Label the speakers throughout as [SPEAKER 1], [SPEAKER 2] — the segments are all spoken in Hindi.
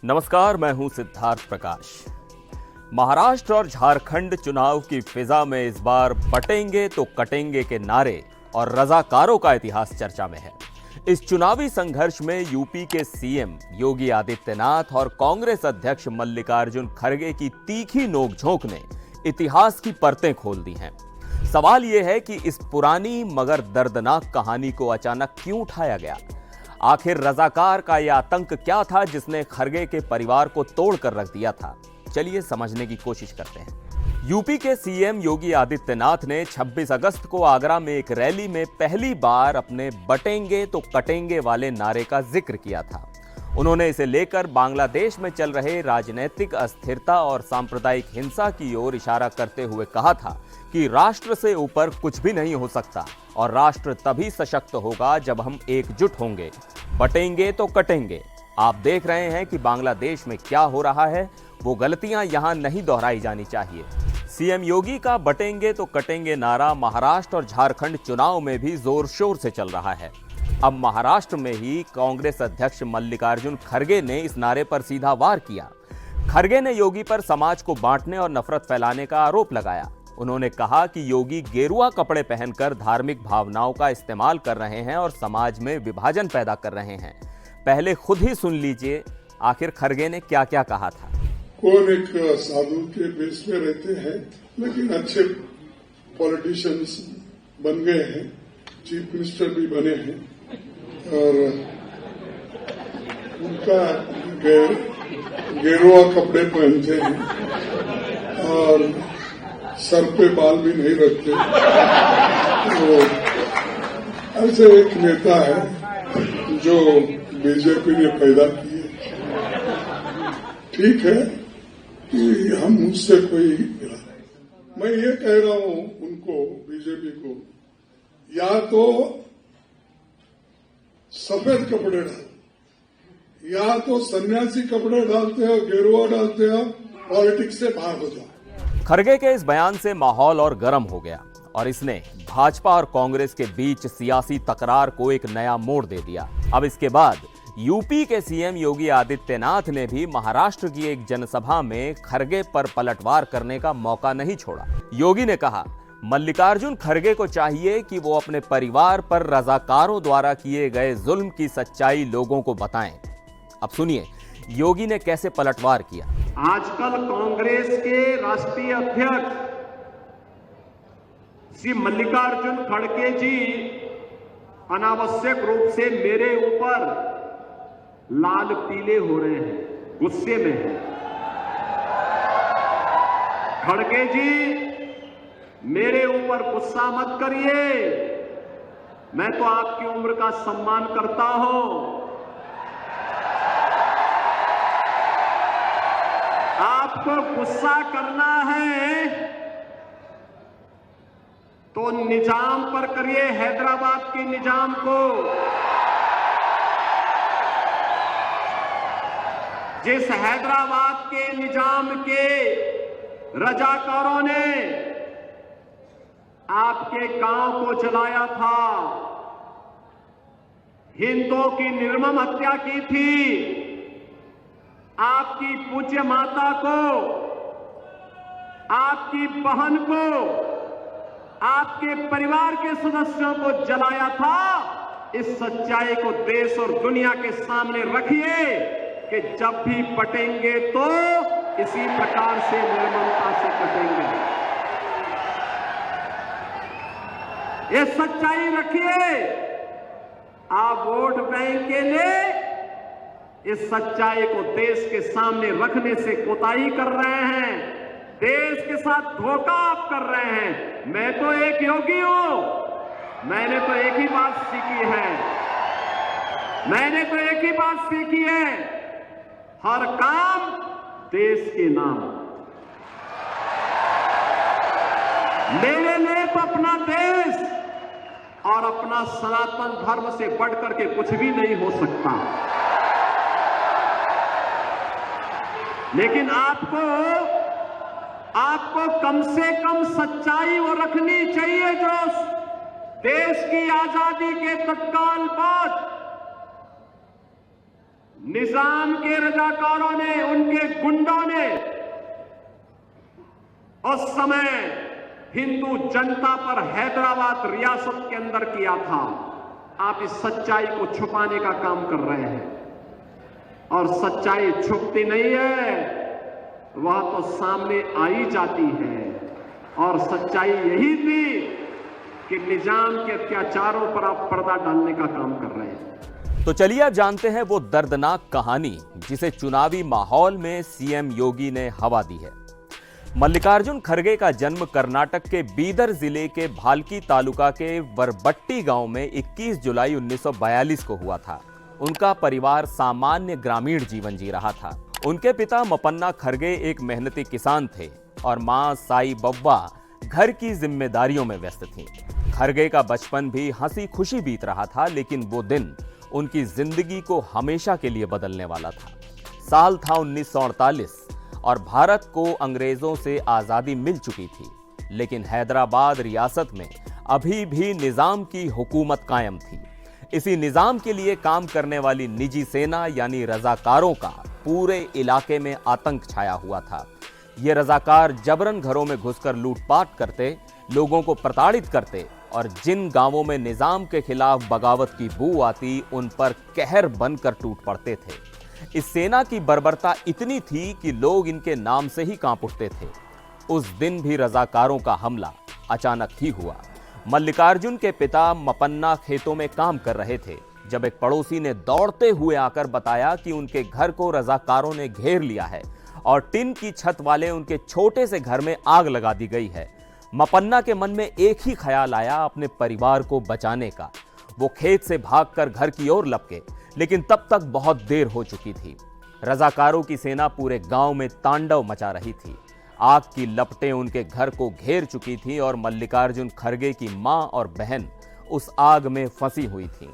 [SPEAKER 1] नमस्कार, मैं हूं सिद्धार्थ प्रकाश। महाराष्ट्र और झारखंड चुनाव की फिजा में इस बार बटेंगे तो कटेंगे के नारे और रजाकारों का इतिहास चर्चा में है। इस चुनावी संघर्ष में यूपी के सीएम योगी आदित्यनाथ और कांग्रेस अध्यक्ष मल्लिकार्जुन खड़गे की तीखी नोकझोंक ने इतिहास की परतें खोल दी हैं। सवाल यह है कि इस पुरानी मगर दर्दनाक कहानी को अचानक क्यों उठाया गया? आखिर रजाकार का यह आतंक क्या था जिसने खड़गे के परिवार को तोड़कर रख दिया था? चलिए समझने की कोशिश करते हैं। यूपी के सीएम योगी आदित्यनाथ ने 26 अगस्त को आगरा में एक रैली में पहली बार अपने बटेंगे तो कटेंगे वाले नारे का जिक्र किया था। उन्होंने इसे लेकर बांग्लादेश में चल रहे राजनीतिक अस्थिरता और सांप्रदायिक हिंसा की ओर इशारा करते हुए कहा था कि राष्ट्र से ऊपर कुछ भी नहीं हो सकता और राष्ट्र तभी सशक्त होगा जब हम एकजुट होंगे। बटेंगे तो कटेंगे। आप देख रहे हैं कि बांग्लादेश में क्या हो रहा है, वो गलतियां यहां नहीं दोहराई जानी चाहिए। सीएम योगी का बटेंगे तो कटेंगे नारा महाराष्ट्र और झारखंड चुनाव में भी जोर शोर से चल रहा है। अब महाराष्ट्र में ही कांग्रेस अध्यक्ष मल्लिकार्जुन खड़गे ने इस नारे पर सीधा वार किया। खड़गे ने योगी पर समाज को बांटने और नफरत फैलाने का आरोप लगाया। उन्होंने कहा कि योगी गेरुआ कपड़े पहनकर धार्मिक भावनाओं का इस्तेमाल कर रहे हैं और समाज में विभाजन पैदा कर रहे हैं। पहले खुद ही सुन लीजिए आखिर खड़गे ने क्या क्या कहा था।
[SPEAKER 2] कौन एक साधु के बेस में रहते हैं लेकिन अच्छे पॉलिटिशियंस बन गए हैं, चीफ मिनिस्टर भी बने हैं और उनका गेरुआ कपड़े पहनते हैं और सर पे बाल भी नहीं रखते। तो ऐसे एक नेता है जो बीजेपी ने पैदा किए। ठीक है कि हम उससे कोई, मैं ये कह रहा हूं उनको, बीजेपी को, या तो सफेद कपड़े डालो या तो सन्यासी कपड़े डालते हो, गेरुआ डालते हो, पॉलिटिक्स से बाहर हो जाओ।
[SPEAKER 1] खड़गे के इस बयान से माहौल और गर्म हो गया और इसने भाजपा और कांग्रेस के बीच सियासी तकरार को एक नया मोड़ दे दिया। अब इसके बाद यूपी के सीएम योगी आदित्यनाथ ने भी महाराष्ट्र की एक जनसभा में खड़गे पर पलटवार करने का मौका नहीं छोड़ा। योगी ने कहा, मल्लिकार्जुन खड़गे को चाहिए कि वो अपने परिवार पर रजाकारों द्वारा किए गए जुल्म की सच्चाई लोगों को बताएं। अब सुनिए योगी ने कैसे पलटवार किया।
[SPEAKER 3] आजकल कांग्रेस के राष्ट्रीय अध्यक्ष श्री मल्लिकार्जुन खड़गे जी अनावश्यक रूप से मेरे ऊपर लाल पीले हो रहे हैं, गुस्से में हैं। खड़गे जी, मेरे ऊपर गुस्सा मत करिए, मैं तो आपकी उम्र का सम्मान करता हूं। आपको गुस्सा करना है तो निजाम पर करिए, हैदराबाद के निजाम को। जिस हैदराबाद के निजाम के रजाकारों ने आपके गांव को जलाया था, हिंदुओं की निर्मम हत्या की थी, आपकी पूज्य माता को, आपकी बहन को, आपके परिवार के सदस्यों को जलाया था। इस सच्चाई को देश और दुनिया के सामने रखिए कि जब भी बटेंगे तो इसी प्रकार से निर्ममता से कटेंगे। ये सच्चाई रखिए। आप वोट बैंक के लिए इस सच्चाई को देश के सामने रखने से कोताही कर रहे हैं, देश के साथ धोखा आप कर रहे हैं। मैं तो एक योगी हूं, मैंने तो एक ही बात सीखी है, मैंने तो एक ही बात सीखी है, हर काम देश के नाम। मेरे लिए तो अपना देश और अपना सनातन धर्म से बढ़कर के कुछ भी नहीं हो सकता। लेकिन आपको कम से कम सच्चाई वो रखनी चाहिए जो देश की आजादी के तत्काल बाद निजाम के रजाकारों उस समय हिंदू जनता पर हैदराबाद रियासत के अंदर किया था। आप इस सच्चाई को छुपाने का काम कर रहे हैं और सच्चाई छुपती नहीं है, वह तो सामने आ ही जाती है। और सच्चाई यही थी कि निजाम के अत्याचारों पर आप पर्दा डालने का काम कर रहे हैं।
[SPEAKER 1] तो चलिए अब जानते हैं वो दर्दनाक कहानी जिसे चुनावी माहौल में सीएम योगी ने हवा दी है। मल्लिकार्जुन खड़गे का जन्म कर्नाटक के बीदर जिले के भाल्की तालुका के वरबट्टी गांव में 21 जुलाई 1942 को हुआ था। उनका परिवार सामान्य ग्रामीण जीवन जी रहा था। उनके पिता मपन्ना खड़गे एक मेहनती किसान थे और मां साई बब्बा घर की जिम्मेदारियों में व्यस्त थीं। खड़गे का बचपन भी हंसी खुशी बीत रहा था, लेकिन वो दिन उनकी जिंदगी को हमेशा के लिए बदलने वाला था। साल था 1948 और भारत को अंग्रेजों से आजादी मिल चुकी थी, लेकिन हैदराबाद रियासत में अभी भी निजाम की हुकूमत कायम थी। इसी निजाम के लिए काम करने वाली निजी सेना यानी रजाकारों का पूरे इलाके में आतंक छाया हुआ था। ये रजाकार जबरन घरों में घुसकर लूटपाट करते, लोगों को प्रताड़ित करते और जिन गांवों में निजाम के खिलाफ बगावत की बू आती उन पर कहर बनकर टूट पड़ते थे। इस सेना की बर्बरता इतनी थी कि लोग इनके नाम से ही कांप उठते थे। उस दिन भी रजाकारों का हमला अचानक ही हुआ। मल्लिकार्जुन के पिता मपन्ना खेतों में काम कर रहे थे जब एक पड़ोसी ने दौड़ते हुए आकर बताया कि उनके घर को रजाकारों ने घेर लिया है और टिन की छत वाले उनके छोटे से घर में आग लगा दी गई है। मपन्ना के मन में एक ही ख्याल आया, अपने परिवार को बचाने का। वो खेत से भागकर घर की ओर लपके, लेकिन तब तक बहुत देर हो चुकी थी। रजाकारों की सेना पूरे गांव में तांडव मचा रही थी। आग की लपटें उनके घर को घेर चुकी थी और मल्लिकार्जुन खड़गे की मां और बहन उस आग में फंसी हुई थीं।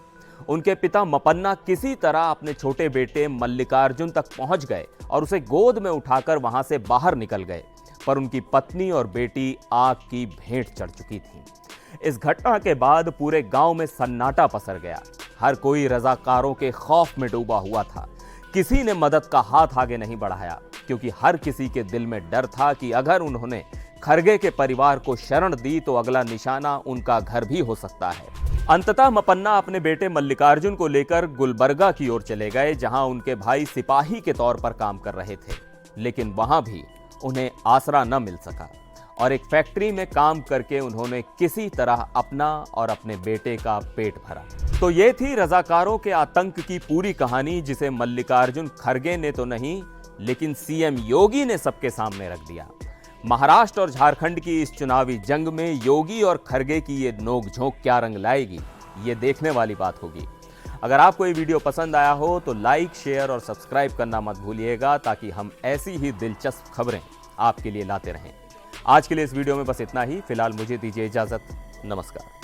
[SPEAKER 1] उनके पिता मपन्ना किसी तरह अपने छोटे बेटे मल्लिकार्जुन तक पहुंच गए और उसे गोद में उठाकर वहां से बाहर निकल गए, पर उनकी पत्नी और बेटी आग की भेंट चढ़ चुकी थीं। इस घटना के बाद पूरे गांव में सन्नाटा पसर गया। हर कोई रजाकारों के खौफ में डूबा हुआ था। किसी ने मदद का हाथ आगे नहीं बढ़ाया, क्योंकि हर किसी के दिल में डर था कि अगर उन्होंने खड़गे के परिवार को शरण दी तो अगला निशाना उनका घर भी हो सकता है। अंततः मपन्ना अपने बेटे मल्लिकार्जुन को लेकर गुलबर्गा की ओर चले गए, जहां उनके भाई सिपाही के तौर पर काम कर रहे थे। लेकिन वहां भी उन्हें आसरा न मिल सका और एक फैक्ट्री में काम करके उन्होंने किसी तरह अपना और अपने बेटे का पेट भरा। तो ये थी रजाकारों के आतंक की पूरी कहानी, जिसे मल्लिकार्जुन खड़गे ने तो नहीं, लेकिन सीएम योगी ने सबके सामने रख दिया। महाराष्ट्र और झारखंड की इस चुनावी जंग में योगी और खड़गे की ये नोकझोंक क्या रंग लाएगी, ये देखने वाली बात होगी। अगर आपको ये वीडियो पसंद आया हो तो लाइक, शेयर और सब्सक्राइब करना मत भूलिएगा, ताकि हम ऐसी ही दिलचस्प खबरें आपके लिए लाते रहें। आज के लिए इस वीडियो में बस इतना ही। फिलहाल मुझे दीजिए इजाजत। नमस्कार।